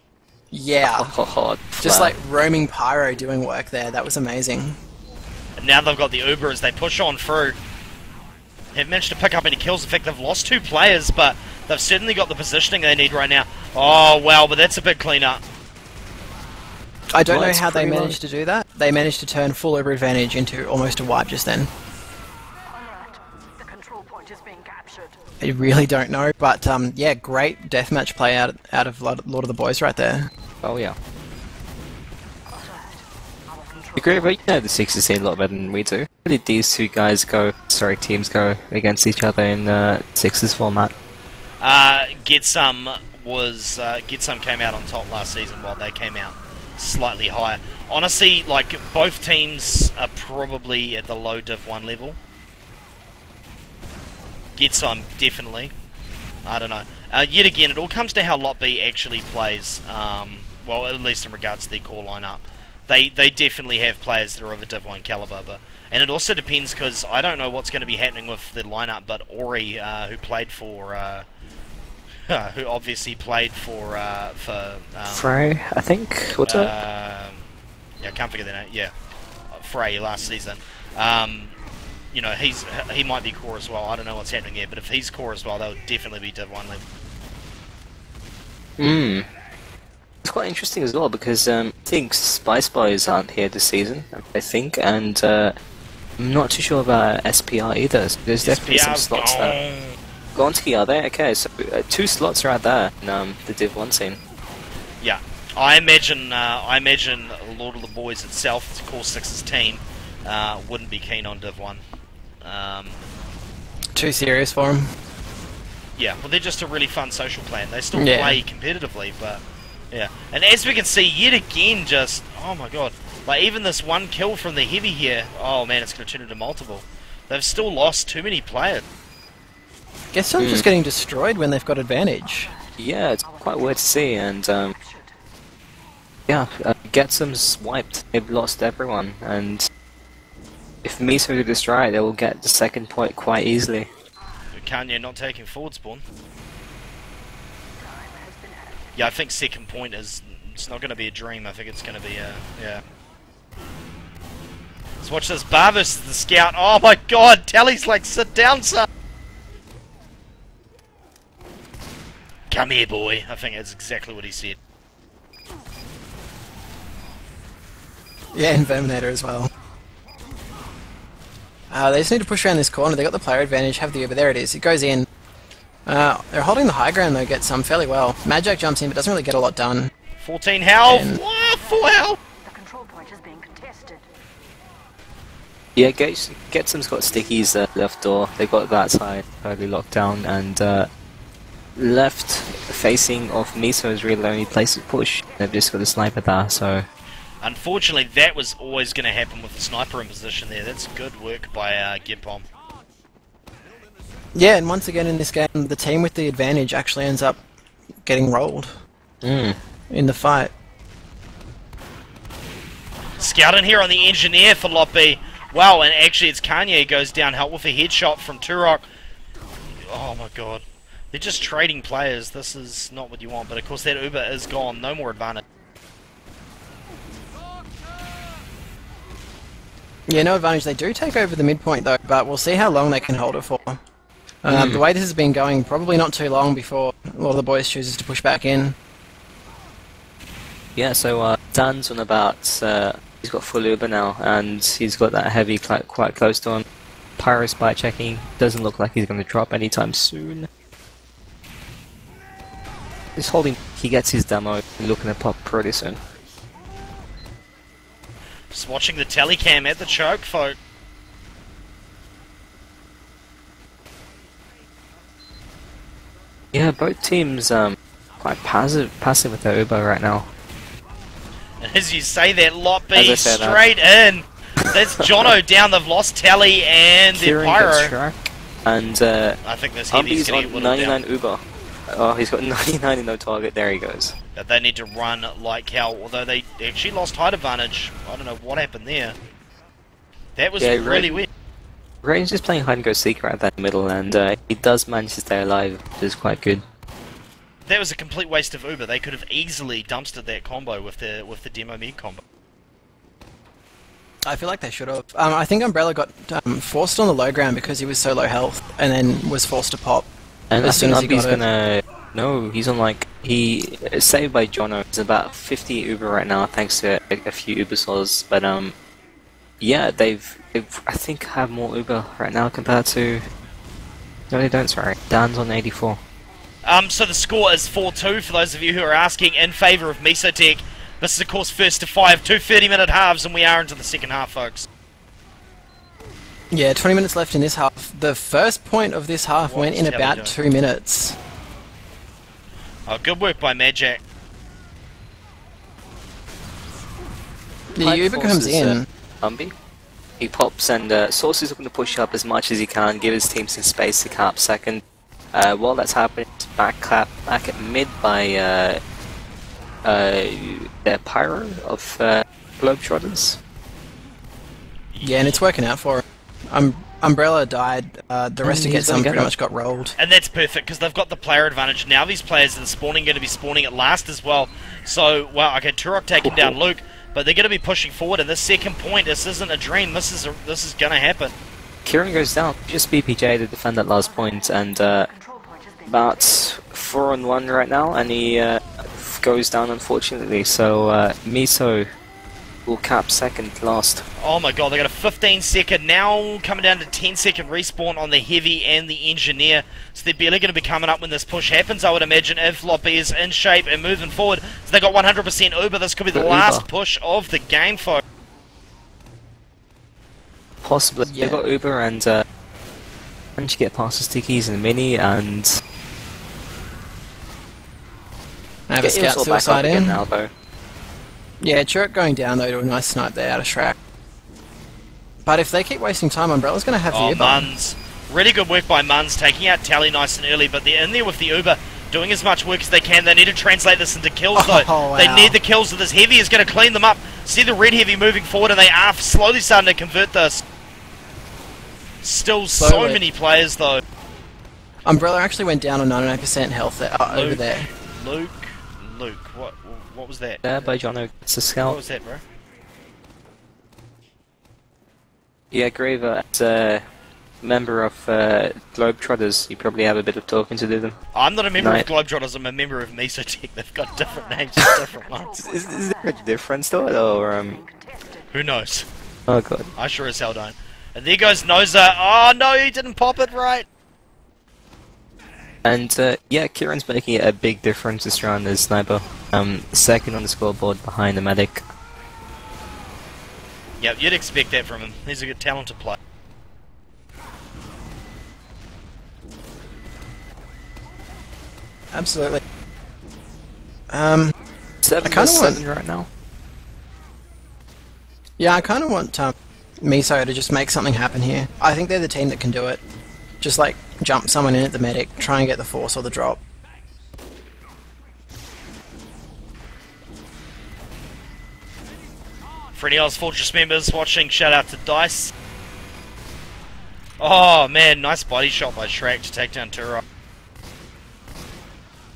Yeah. So, Just like roaming Pyro doing work there. That was amazing. And now they've got the Uber as they push on through. They've managed to pick up any kills. In fact, they've lost 2 players, but they've certainly got the positioning they need right now. Oh, wow, but that's a big cleanup. I don't Well, know it's how they pretty managed to do that. They managed to turn full Uber advantage into almost a wipe just then. Alert. The control point is being captured. I really don't know, but yeah, great deathmatch play out of Lord of the Boys right there. Oh yeah. Alert. Our control Agree, but you know the Sixers scene a lot better than we do. How did these two teams go against each other in Sixers format? Get Some came out on top last season while they came out slightly higher. Honestly, like, both teams are probably at the low Div 1 level. Get Some, definitely. I don't know. Yet again, it all comes to how Lot B actually plays. Well, at least in regards to their core lineup. They definitely have players that are of a Div 1 caliber, and it also depends because I don't know what's going to be happening with the lineup, but Ori, who played for, who obviously played for Frey, I think. What's it? Yeah, I can't figure that out. Yeah, Frey last season. You know, he might be core as well. I don't know what's happening there, but if he's core as well, they'll definitely be Div 1 level. It's quite interesting as well because I think Spice Boys aren't here this season, I think, and I'm not too sure about SPR either. So there's definitely some slots there. Gonski, are they? Okay, so 2 slots right there in the Div 1 scene. Yeah, I imagine Lord of the Boys itself, Core 6's team, wouldn't be keen on Div 1. Too serious for him. Yeah, well, they're just a really fun social clan. They still play competitively, but yeah. And as we can see, yet again, just oh my god, like even this one kill from the heavy here. Oh man, it's going to turn into multiple. They've still lost too many players. Guess someone's just getting destroyed when they've got advantage. Yeah, it's quite weird to see, and yeah, Getsum's wiped. They've lost everyone, and if Miso do this right, they will get the second point quite easily. Kanye not taking forward spawn. Yeah, I think second point it's not going to be a dream. I think it's going to be a yeah. Let's watch this. Bar versus the scout. Oh my god, Tally's like, sit down, son. Come here, boy. I think that's exactly what he said. Yeah, and Verminator as well. They just need to push around this corner. They got the player advantage, have the Uber. There it is. It goes in. They're holding the high ground though, get some fairly well. Majak jumps in, but doesn't really get a lot done. 14 health! And What? Full health! The control point is being contested. Yeah, Getsum's got stickies left door. They've got that side totally locked down, and left facing of Miso is really the only place to push. They've just got a sniper there, so. Unfortunately, that was always going to happen with the sniper in position there. That's good work by GTPOM. yeah, and once again in this game, the team with the advantage actually ends up getting rolled in the fight. Scout in here on the engineer for Lot B. Wow, and actually it's Kanye goes down help with a headshot from Turok. Oh my god. They're just trading players. This is not what you want, but of course that Uber is gone. No more advantage. Yeah, no advantage. They do take over the midpoint though, but we'll see how long they can hold it for. The way this has been going, probably not too long before a lot of the boys chooses to push back in. Yeah, so Dan's on about, he's got full Uber now, and he's got that heavy quite close to him. Pyro spy checking, doesn't look like he's going to drop anytime soon. He's holding, he gets his demo, looking to pop pretty soon. Just watching the telecam at the choke, folk. Yeah, both teams quite passive with their Uber right now. And as you say that, Lot B As I said, straight in. That's Jono down. They've lost Tally and their Kieran gets Pyro. track, and I think this heavy's Humby's going to get on whittled 99 down. Uber. Oh, he's got 99 and no target. There he goes. But they need to run like hell, although they actually lost height advantage. I don't know what happened there. That was really weird. Range is playing hide and go seeker at that middle, and he does manage to stay alive, which is quite good. That was a complete waste of Uber. They could have easily dumpstered that combo with the demo mid combo. I feel like they should have. I think Umbrella got forced on the low ground because he was so low health, and then was forced to pop And as I soon think as he got Umby's it. gonna. No, he's on like saved by Jono. He's about 50 Uber right now, thanks to a few Uber souls. But yeah, they've I think have more Uber right now compared to. No, they don't. Sorry, Dan's on 84. So the score is 4-2 for those of you who are asking, in favour of Mesotech. This is of course first to 5, 2 30-minute halves, and we are into the second half, folks. Yeah, 20 minutes left in this half. The first point of this half What went was in Telly about doing? 2 minutes. Oh, good work by Magic. The Uber comes in. Umby. He pops and Source is looking to push up as much as he can, give his team some space to cap second. While that's happening, back at mid by the Pyro of Globetrotters. Yeah, and it's working out for him. Umbrella died, the rest of Get Some pretty much got rolled. And that's perfect, because they've got the player advantage. Now these players that are spawning going to be spawning at last as well. So, well, okay, Turok taking down Luke, but they're going to be pushing forward. And this second point, this isn't a dream, this is going to happen. Kieran goes down, just BPJ to defend that last point, and about 4-on-1 right now, and he goes down unfortunately, so Miso will cap second last. Oh my god, they got a 15-second, now coming down to 10-second respawn on the Heavy and the Engineer. So they're barely going to be coming up when this push happens, I would imagine, if Loppy is in shape and moving forward. So they got 100% Uber, this could be the last push of the game, folks. Possibly. Yeah. They've got Uber and managed to get past the stickies and mini and... I have a scout suicide in. Now, though. Yeah, Chirk going down though to a nice snipe there out of Shrek. But if they keep wasting time, Umbrella's going to have the Uber. Muns. Really good work by Muns, taking out Tally nice and early, but they're in there with the Uber, doing as much work as they can. They need to translate this into kills though. Wow. They need the kills, so this Heavy is going to clean them up. See the red Heavy moving forward, and they are slowly starting to convert this. Still so many players though. Umbrella actually went down on 99% health there, over there. Luke, what was that? There by Jono, it's a scout. What was that, bro? Yeah, Graver, as a member of Globetrotters, you probably have a bit of talking to do them. I'm not a member of Globetrotters, I'm a member of Mesotech. They've got different names and different ones. Is there a difference to it, or Who knows? Oh god. I sure as hell don't. And there goes Noza. Oh no, he didn't pop it right. And yeah, Kieran's making a big difference this round as sniper. Second on the scoreboard behind the medic. Yep, you'd expect that from him. He's a good, talented player. Absolutely. 7-7 right now. Yeah, I kind of want Miso to just make something happen here. I think they're the team that can do it. Just like jump someone in at the medic, try and get the force or the drop. For any Oz Fortress members watching, shout out to Dice. Oh man, nice body shot by Shrek to take down Turok.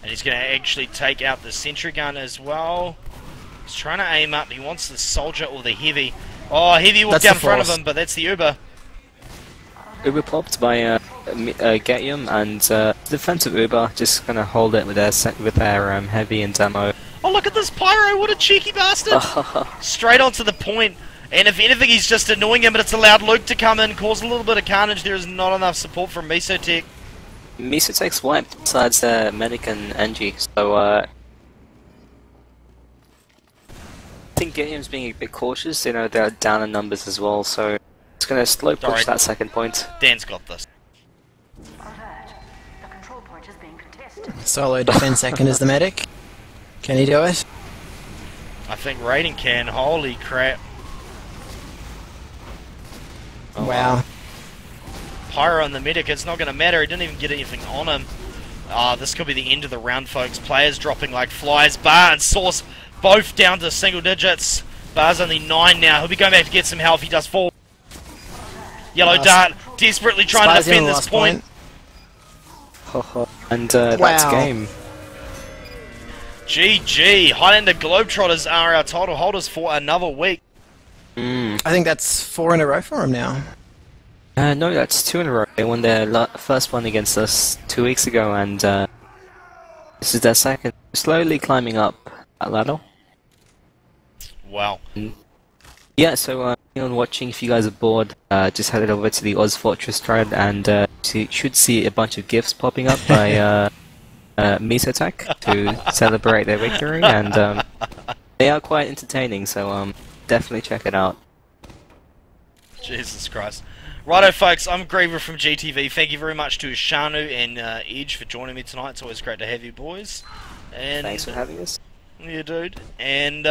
And he's going to actually take out the sentry gun as well. He's trying to aim up, he wants the soldier or the Heavy. Oh, Heavy walked down in front of him, but that's the Uber. Uber popped by Getium, and defensive Uber just gonna hold it with their heavy and demo. Oh look at this Pyro, what a cheeky bastard! Straight onto the point, and if anything he's just annoying him, but it's allowed Luke to come in, cause a little bit of carnage. There is not enough support from Mesotech. Mesotech's wiped besides Medic and Engie, so I think Getium's being a bit cautious. You know, they're down in numbers as well, so it's going to slow push that second point. Dan's got this. Alert. The control point is being contested. Solo defend second as the medic. Can he do it? I think Raiden can. Holy crap. Oh, wow. Pyro on the medic, it's not going to matter. He didn't even get anything on him. This could be the end of the round, folks. Players dropping like flies. Bar and Source both down to single digits. Bar's only 9 now. He'll be going back to get some health. He does fall. Yellow Dart desperately trying to defend this point. And that's game. GG. Highlander Globetrotters are our title holders for another week. I think that's 4 in a row for him now. No, that's 2 in a row. They won their first one against us 2 weeks ago, and this is their second. Slowly climbing up that ladder. Wow. Yeah, so on watching, if you guys are bored, just head over to the Oz Fortress thread, and you should see a bunch of gifs popping up by Mesotech to celebrate their victory, and they are quite entertaining, so definitely check it out. Jesus Christ. Righto folks, I'm Graver from GTV. Thank you very much to Shanu and Edge for joining me tonight. It's always great to have you boys. And Thanks for having us. yeah, dude. And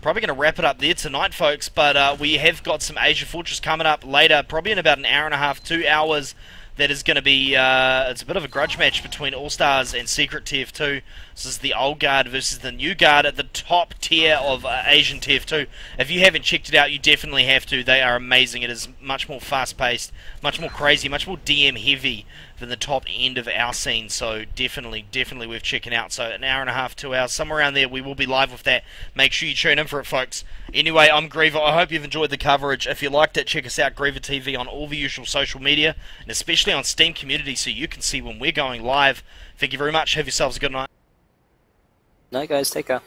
probably going to wrap it up there tonight, folks. But we have got some Asia Fortress coming up later, probably in about an hour and a half, 2 hours. That is going to be, it's a bit of a grudge match between All-Stars and Secret TF2. This is the old guard versus the new guard at the top tier of Asian TF2. If you haven't checked it out, you definitely have to. They are amazing. It is much more fast-paced, much more crazy, much more DM-heavy than the top end of our scene. So definitely worth checking out. So an hour and a half, 2 hours, somewhere around there. We will be live with that. Make sure you tune in for it, folks. Anyway, I'm Griever. I hope you've enjoyed the coverage. If you liked it, check us out, Griever TV, on all the usual social media, and especially on Steam Community, so you can see when we're going live. Thank you very much. Have yourselves a good night. No, guys, take care.